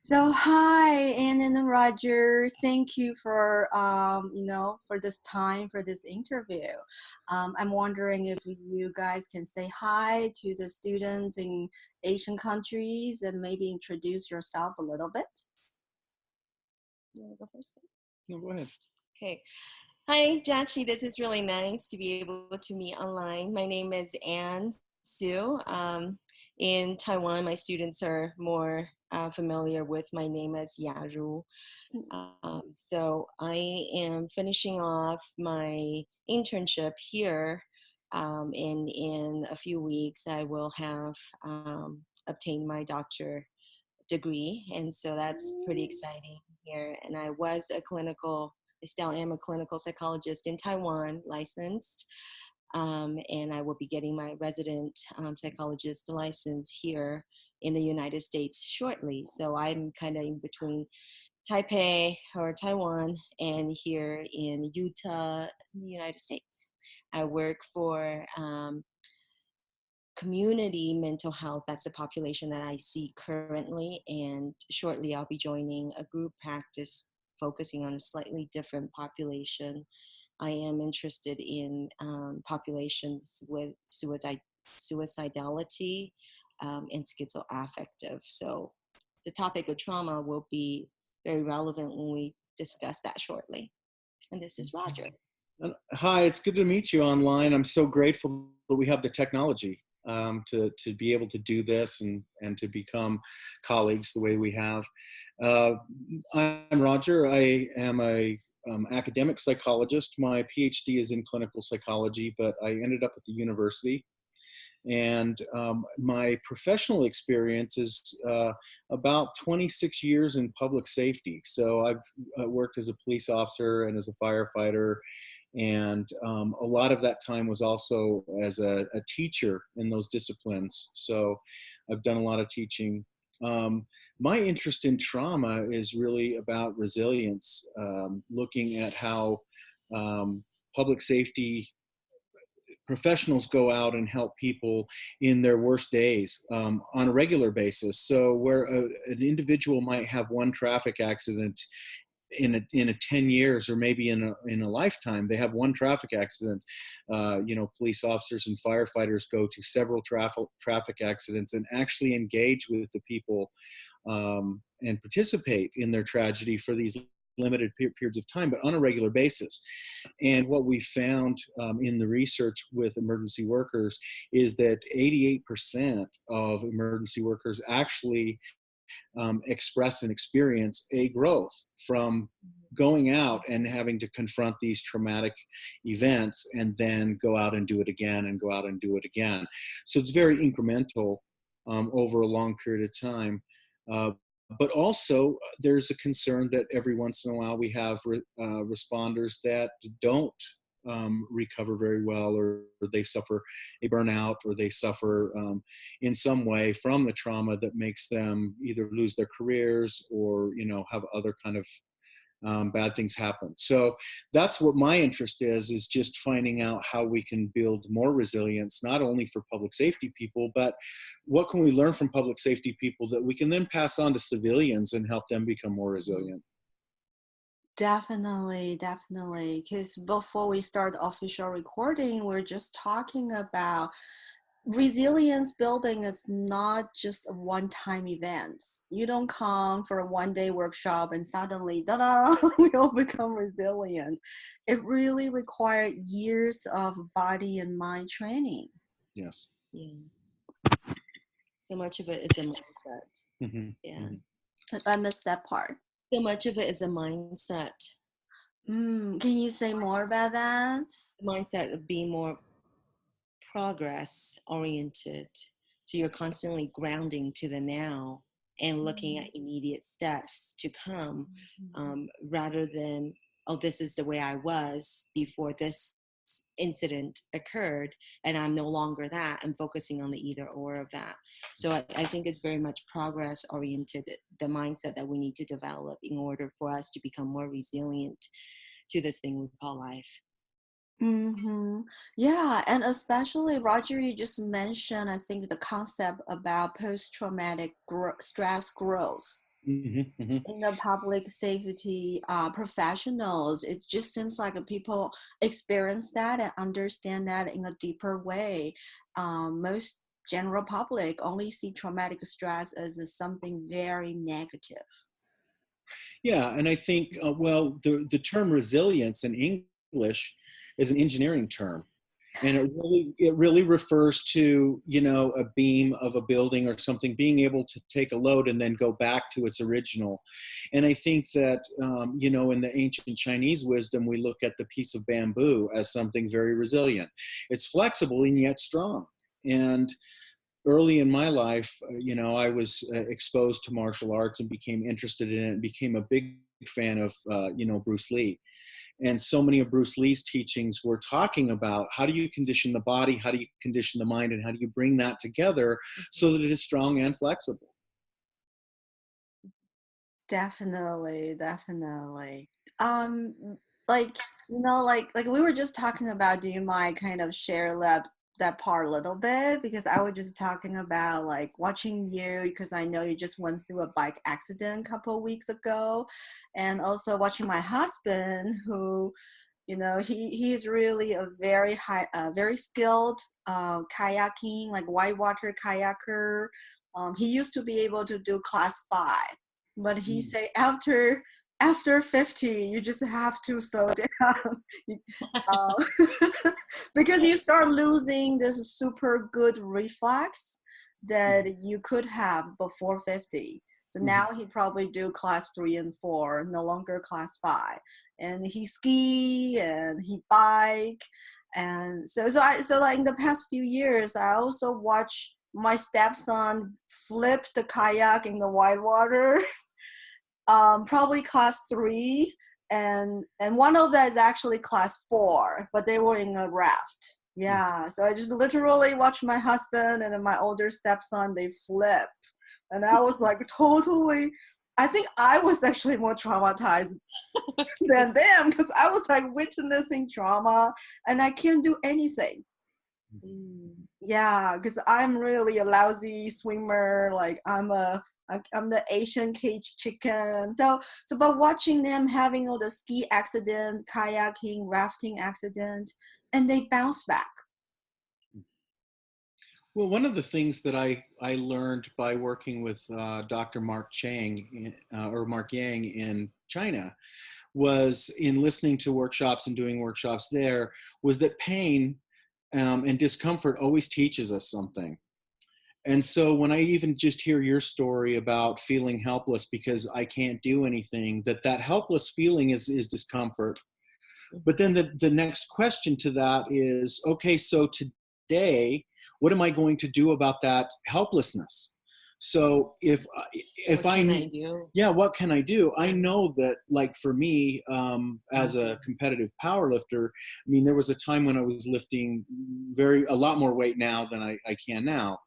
So hi, Anne and Roger. Thank you for for this time for this interview. I'm wondering if you guys can say hi to the students in Asian countries and maybe introduce yourself a little bit. You want to go first? No, go ahead. Okay. Hi, Chia-Chi. This is really nice to be able to meet online. My name is Anne Hsu. In Taiwan, my students are more familiar with my name as Yaru. So I am finishing off my internship here, and in a few weeks I will have obtained my doctor degree, and so that's pretty exciting here. And I still am a clinical psychologist in Taiwan, licensed. And I will be getting my resident psychologist license here in the United States shortly. So I'm kind of in between Taipei or Taiwan and here in Utah, in the United States. I work for community mental health. That's the population that I see currently. And shortly I'll be joining a group practice focusing on a slightly different population. I am interested in populations with suicidality and schizoaffective. So the topic of trauma will be very relevant when we discuss that shortly. And this is Rodger. Hi, it's good to meet you online. I'm so grateful that we have the technology to be able to do this and to become colleagues the way we have. I'm Rodger. I am a academic psychologist. My Ph.D. is in clinical psychology, but I ended up at the university. And my professional experience is about 26 years in public safety. So I've worked as a police officer and as a firefighter. And a lot of that time was also as a teacher in those disciplines. So I've done a lot of teaching. My interest in trauma is really about resilience, looking at how public safety professionals go out and help people in their worst days on a regular basis. So where an individual might have one traffic accident in a 10 years or maybe in a lifetime, they have one traffic accident. Police officers and firefighters go to several traffic accidents and actually engage with the people and participate in their tragedy for these limited periods of time, but on a regular basis. And what we found in the research with emergency workers is that 88% of emergency workers actually express and experience a growth from going out and having to confront these traumatic events and then go out and do it again and go out and do it again. So it's very incremental over a long period of time. But also there's a concern that every once in a while we have responders that don't recover very well, or they suffer a burnout, or they suffer in some way from the trauma that makes them either lose their careers or have other kind of bad things happen. So that's what my interest is just finding out how we can build more resilience, not only for public safety people, but what can we learn from public safety people that we can then pass on to civilians and help them become more resilient. Definitely. Because before we start official recording, we're just talking about resilience building is not just a one-time event. You don't come for a one-day workshop and suddenly, ta-da, we all become resilient. It really requires years of body and mind training. Yes. Yeah. So much of it is a mindset. Mm-hmm. Yeah. Mm-hmm. I missed that part. So much of it is a mindset. Can you say more about that? The mindset of being more progress oriented. So you're constantly grounding to the now and looking at immediate steps to come, rather than, oh, this is the way I was before this incident occurred and I'm no longer that. I'm focusing on the either or of that. So I think it's very much progress oriented, the mindset that we need to develop in order for us to become more resilient to this thing we call life. Yeah, and especially Roger, you just mentioned, I think, the concept about post-traumatic stress growth. Mm-hmm, mm-hmm. in the public safety professionals. It just seems like people experience that and understand that in a deeper way. Most general public only see traumatic stress as something very negative. Yeah, and I think, well, the term resilience in English is an engineering term. And it really refers to, you know, a beam of a building or something being able to take a load and then go back to its original. And I think that, you know, in the ancient Chinese wisdom, we look at the piece of bamboo as something very resilient. It's flexible and yet strong. And early in my life, you know, I was exposed to martial arts and became interested in it and became a big fan of, you know, Bruce Lee. And so many of Bruce Lee's teachings were talking about how do you condition the body, how do you condition the mind, and how do you bring that together so that it is strong and flexible. Definitely, definitely. Like, you know, like we were just talking about, do you mind kind of share that part a little bit? Because I was just talking about like watching you, because I know you just went through a bike accident a couple of weeks ago, and also watching my husband, who, you know, he's really a very skilled kayaking, like whitewater kayaker. He used to be able to do class 5, but he say after 50, you just have to slow down. Because you start losing this super good reflex that you could have before 50. So now he probably do class 3 and 4, no longer class 5. And he ski and he bike. And so like in the past few years, I also watch my stepson flip the kayak in the whitewater. Probably class 3, and one of that is actually class 4, but they were in a raft. Yeah, so I just literally watched my husband and then my older stepson, they flip, and I was like totally, I think I was actually more traumatized than them, because I was like witnessing trauma and I can't do anything. Yeah, because I'm really a lousy swimmer. Like I'm the Asian cage chicken. So but watching them having all the ski accident, kayaking, rafting accident, and they bounce back. Well, one of the things that I learned by working with Dr. Mark Chang or Mark Yang in China was in listening to workshops and doing workshops there, was that pain and discomfort always teaches us something. And so when I even just hear your story about feeling helpless because I can't do anything, that helpless feeling is discomfort. But then the next question to that is, okay, so today, what am I going to do about that helplessness? So if what can I do? Yeah, what can I do? I know that, like for me, as a competitive power lifter, I mean, there was a time when I was lifting a lot more weight now than I can now.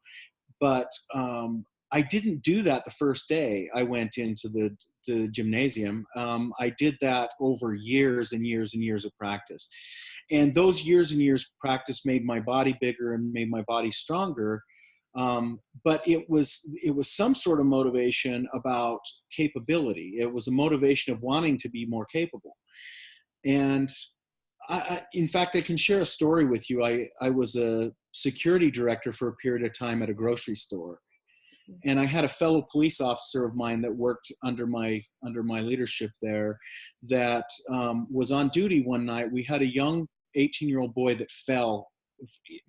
But I didn't do that the first day I went into the gymnasium. I did that over years and years and years of practice. And those years and years of practice made my body bigger and made my body stronger. But it was some sort of motivation about capability. It was a motivation of wanting to be more capable. And in fact, I can share a story with you. I was a security director for a period of time at a grocery store. And I had a fellow police officer of mine that worked under my leadership there that was on duty one night. We had a young 18-year-old boy that fell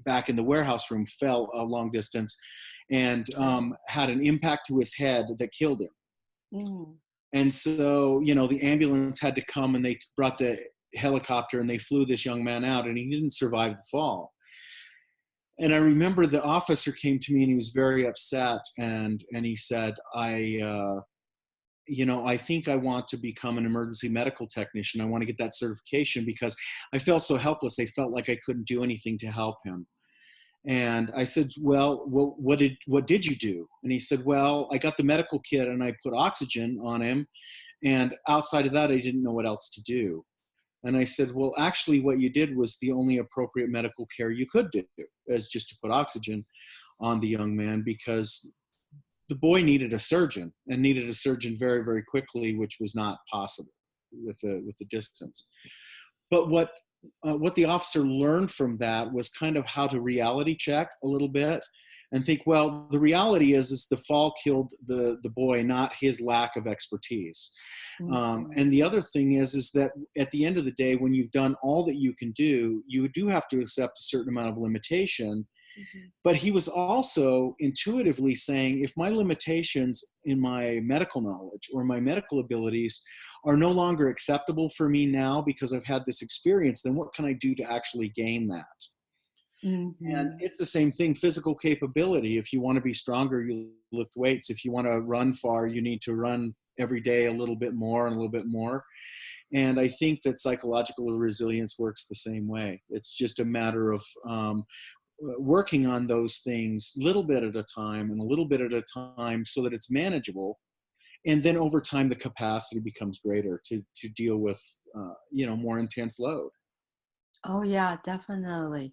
back in the warehouse room, fell a long distance, and had an impact to his head that killed him. And so, you know, the ambulance had to come and they brought the helicopter and they flew this young man out, and he didn't survive the fall. And I remember the officer came to me and he was very upset, and he said, you know, I think I want to become an emergency medical technician. I want to get that certification because I felt so helpless. I felt like I couldn't do anything to help him. And I said, well, what did you do? And he said, well, I got the medical kit and I put oxygen on him. And outside of that, I didn't know what else to do. And I said, well, actually what you did was the only appropriate medical care you could do, is just to put oxygen on the young man, because the boy needed a surgeon, and needed a surgeon very, very quickly, which was not possible with the distance. But what the officer learned from that was kind of how to reality check a little bit and think, well, the reality is the fall killed the boy, not his lack of expertise. And the other thing is that at the end of the day, when you've done all that you can do, you do have to accept a certain amount of limitation. But he was also intuitively saying, if my limitations in my medical knowledge or my medical abilities are no longer acceptable for me now because I've had this experience, then what can I do to actually gain that? And it's the same thing, physical capability. If you want to be stronger, you lift weights. If you want to run far, you need to run every day a little bit more and a little bit more. And I think that psychological resilience works the same way. It's just a matter of working on those things a little bit at a time and a little bit at a time so that it's manageable. And then over time, the capacity becomes greater to deal with, more intense load. Oh yeah, definitely.